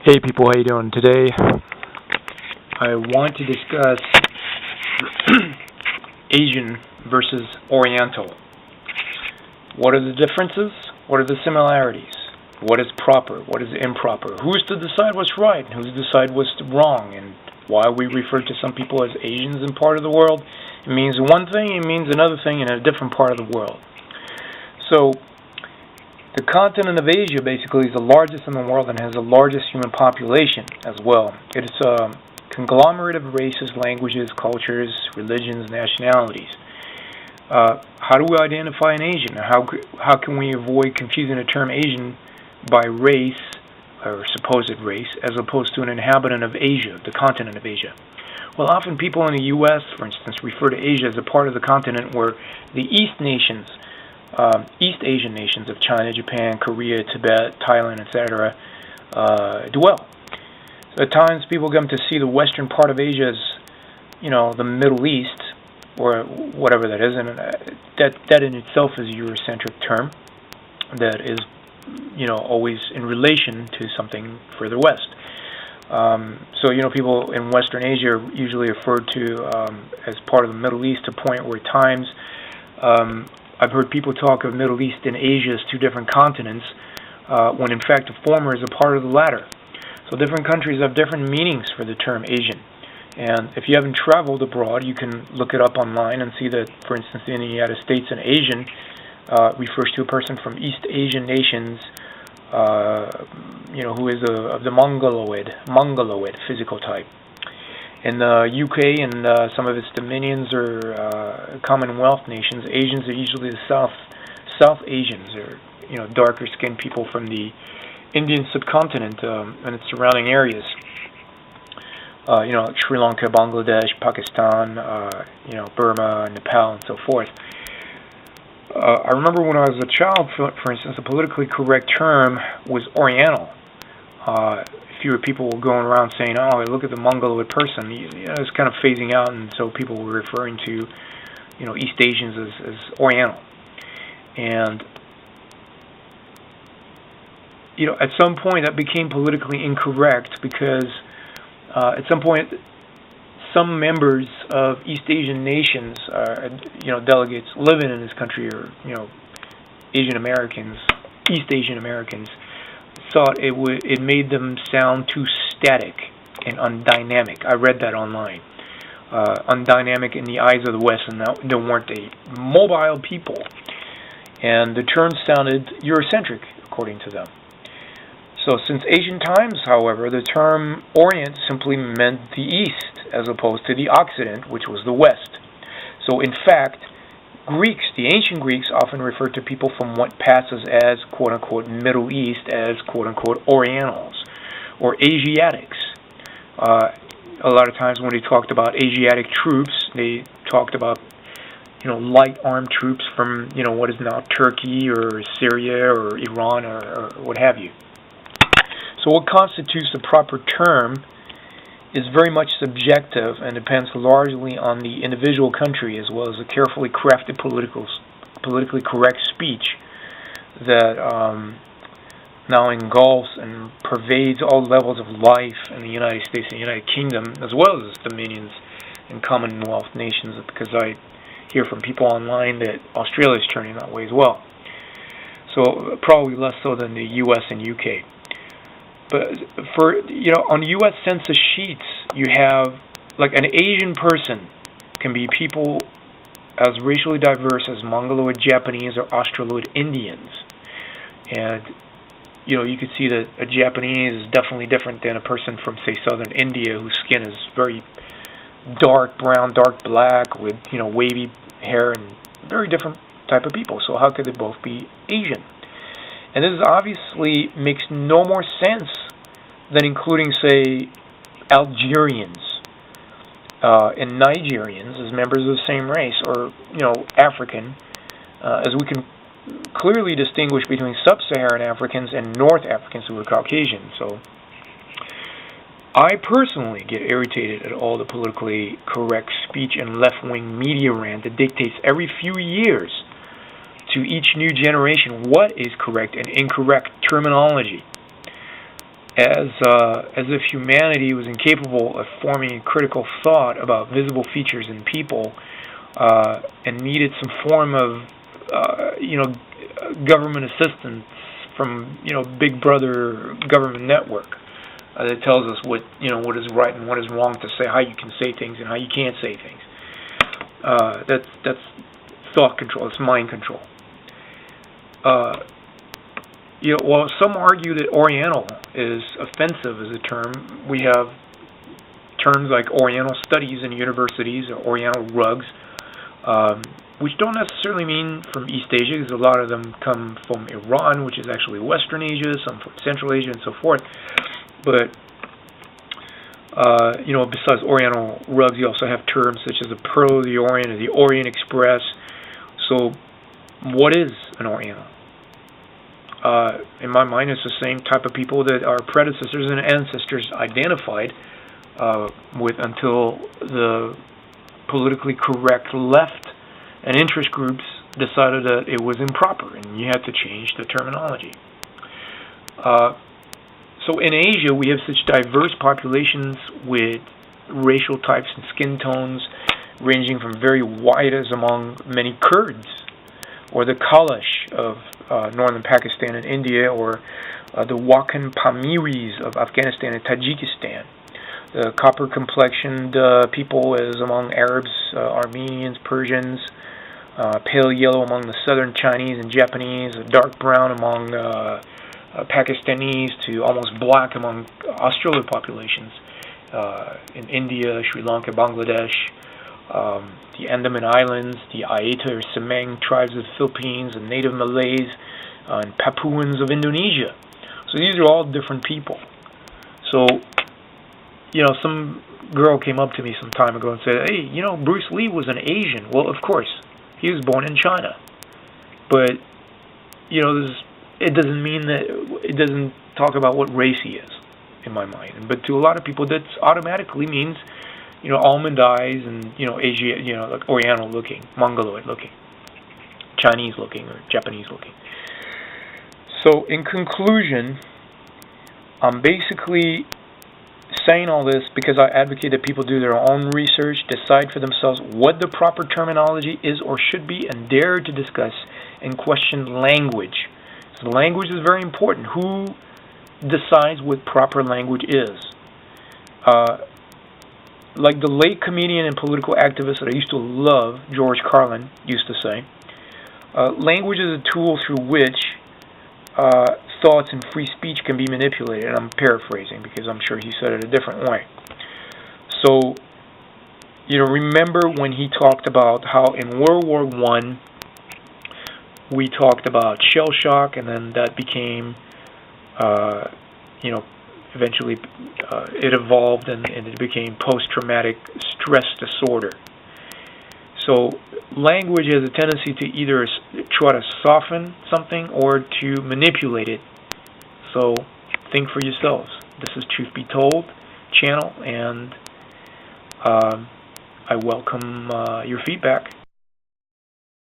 Hey people, how you doing? Today I want to discuss Asian versus Oriental. What are the differences? What are the similarities? What is proper? What is improper? Who's to decide what's right? Who's to decide what's wrong? And why we refer to some people as Asians in part of the world? It means one thing, it means another thing in a different part of the world. So, the continent of Asia basically is the largest in the world and has the largest human population as well. It's a conglomerate of races, languages, cultures, religions, nationalities. How do we identify an Asian? How can we avoid confusing the term Asian by race, or supposed race, as opposed to an inhabitant of Asia, the continent of Asia? Well, often people in the U.S., for instance, refer to Asia as a part of the continent where the East Asian nations of China, Japan, Korea, Tibet, Thailand, etc. Dwell. So at times people come to see the western part of Asia as, the Middle East, or whatever that is, and that in itself is a Eurocentric term that is, always in relation to something further west. So, people in Western Asia are usually referred to as part of the Middle East, to a point where at times I've heard people talk of Middle East and Asia as two different continents, when in fact the former is a part of the latter. So different countries have different meanings for the term Asian. And if you haven't traveled abroad, you can look it up online and see that, for instance, in the United States, an Asian refers to a person from East Asian nations, who is of the Mongoloid physical type. In the UK and some of its dominions or Commonwealth nations, Asians are usually the South Asians, or darker skinned people from the Indian subcontinent and its surrounding areas. Sri Lanka, Bangladesh, Pakistan, Burma, Nepal, and so forth. I remember when I was a child, for instance, a politically correct term was Oriental. Fewer people were going around saying, "Oh, look at the Mongoloid person." It's kind of phasing out, and so people were referring to, East Asians as Oriental. And at some point that became politically incorrect because at some point some members of East Asian nations, delegates living in this country, or Asian Americans, East Asian Americans, thought it made them sound too static and undynamic. I read that online. Undynamic in the eyes of the West, and they weren't a mobile people. And the term sounded Eurocentric, according to them. So since ancient times, however, the term Orient simply meant the East, as opposed to the Occident, which was the West. So in fact, Greeks, the ancient Greeks, often referred to people from what passes as quote-unquote Middle East as quote-unquote Orientals or Asiatics. A lot of times when they talked about Asiatic troops, they talked about light armed troops from what is now Turkey or Syria or Iran or what have you. So what constitutes the proper term is very much subjective and depends largely on the individual country, as well as a carefully crafted politically correct speech that now engulfs and pervades all levels of life in the United States and United Kingdom, as well as its dominions and Commonwealth nations, because I hear from people online that Australia is turning that way as well. So probably less so than the U.S. and UK. But for on the U.S. Census sheets, you have an Asian person can be people as racially diverse as Mongoloid Japanese or Australoid Indians, and you could see that a Japanese is definitely different than a person from, say, southern India, whose skin is very dark brown, dark black, with wavy hair, and very different type of people. So how could they both be Asian? And this obviously makes no more sense than including, say, Algerians and Nigerians as members of the same race, or, African, as we can clearly distinguish between sub-Saharan Africans and North Africans who are Caucasian. So I personally get irritated at all the politically correct speech and left-wing media rant that dictates every few years to each new generation what is correct and incorrect terminology. as if humanity was incapable of forming critical thought about visible features in people, and needed some form of government assistance from Big Brother government network that tells us what is right and what is wrong to say, how you can say things and how you can't say things. That's thought control. It's mind control. While some argue that Oriental is offensive as a term, we have terms like Oriental studies in universities or Oriental rugs, which don't necessarily mean from East Asia, because a lot of them come from Iran, which is actually Western Asia, some from Central Asia, and so forth. But besides Oriental rugs, you also have terms such as the Pearl of the Orient or the Orient Express. So, what is an Oriental? In my mind, it's the same type of people that our predecessors and ancestors identified with until the politically correct left and interest groups decided that it was improper and you had to change the terminology. So in Asia, we have such diverse populations with racial types and skin tones ranging from very white as among many Kurds, or the Kalash of northern Pakistan and India, or the Wakhan Pamiris of Afghanistan and Tajikistan. The copper-complexioned people as among Arabs, Armenians, Persians, pale yellow among the southern Chinese and Japanese, dark brown among Pakistanis, to almost black among Australian populations in India, Sri Lanka, Bangladesh, the Andaman Islands, the Ayeta or Semang tribes of the Philippines, and native Malays, and Papuans of Indonesia. So these are all different people. So, some girl came up to me some time ago and said, hey, Bruce Lee was an Asian. Well, of course, he was born in China. But, it doesn't mean that, it doesn't talk about what race he is, in my mind. But to a lot of people, that automatically means almond eyes and, Asia, like Oriental looking, Mongoloid looking, Chinese looking, or Japanese looking. So, in conclusion, I'm basically saying all this because I advocate that people do their own research, decide for themselves what the proper terminology is or should be, and dare to discuss and question language. So, language is very important. Who decides what proper language is? Like the late comedian and political activist that I used to love, George Carlin, used to say, language is a tool through which thoughts and free speech can be manipulated. And I'm paraphrasing because I'm sure he said it a different way. So, remember when he talked about how in World War I, we talked about shell shock, and then that became, eventually it evolved and it became post-traumatic stress disorder. So language has a tendency to either try to soften something or to manipulate it. So think for yourselves. This is Truth Be Told channel, and I welcome your feedback.